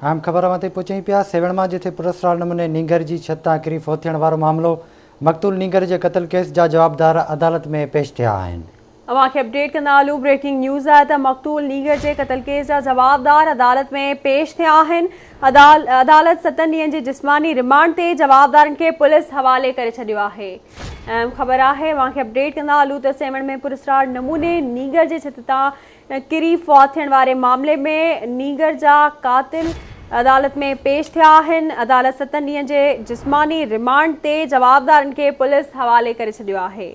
आम ख़बर में पहुंची पिया सेवण में जिथे पुरस्कार नमूने नींगर की छत तां किरी फौत थियण वारो मामलो मक़तूल नींगर के कत्ल केस जा जवाबदार अदालत में पेश थिया आहिनि। अवां खे अपडेट कंदा हलूं। ब्रेकिंग न्यूज़ आहे त मक़तूल नीगर के कत्ल केस जा जवाबदार अदालत में पेश थिया आहिनि। अदालत 7 ॾींहनि जे जिस्मानी रिमांड ते जवाबदारनि खे पुलिस हवाले करे छॾियो आहे। अहम ख़बर आहे अवां खे अपडेट कंदा हलूं त सेवण में पुरस्कार नमूने नीगर जे छत तां किरी फौत थियण वारे मामले में नीगर जा कातिल अदालत में पेश थिया आहिनि। अदालत 7 ॾींहनि जे जिस्मानी रिमांड ते जवाबदारनि खे पुलिस हवाले करे छॾियो आहे।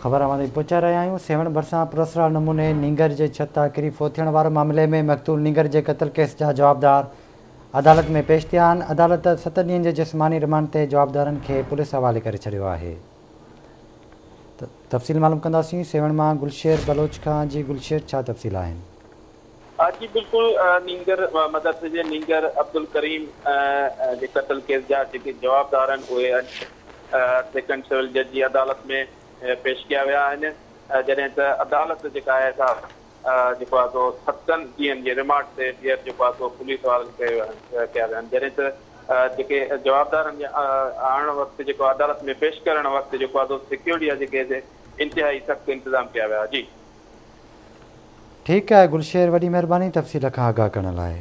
ख़बर हमारे पहुंचा रहा आहियूं। सेवण भरिसां पुरस्कार नमूने नींगर जे छत तां किरी फौत थियण वारे मामले में मक़तूल नींगर के कत्ल केस जा जवाबदार अदालत में पेश थिया आहिनि। अदालत 7 ॾींहनि जे जिस्मानी रिमांड ते जवाबदारनि खे पुलिस हवाले करे छॾियो आहे। तफ़सील मालूम कंदासीं सेवण में गुलशेर बलोच खां। जी गुलशेर, छा तफ़सील आहिनि? जी बिल्कुल नींगर मदद से नींगर अब्दुल करीम जे कत्ल केस जा जेके जवाबदार आहिनि उहे सेकंड सिविल जज जी अदालत में पेश किया विया आहिनि। जॾहिं त अदालत जेका आहे जेको आहे सो 7 ॾींहनि जे रिमांड ते ॿीहर जेको आहे सो पुलिस वारनि कया विया आहिनि। जॾहिं त जेके जवाबदारनि जे आणण वक़्तु जेको अदालत में पेश करण वक़्तु जेको आहे सो सिक्योरिटी जा जेके इंतिहाई सख़्तु इंतज़ाम कया विया। जी ठीक है गुलशेर, वॾी महिरबानी तफ़सील खां आगाह करण लाइ।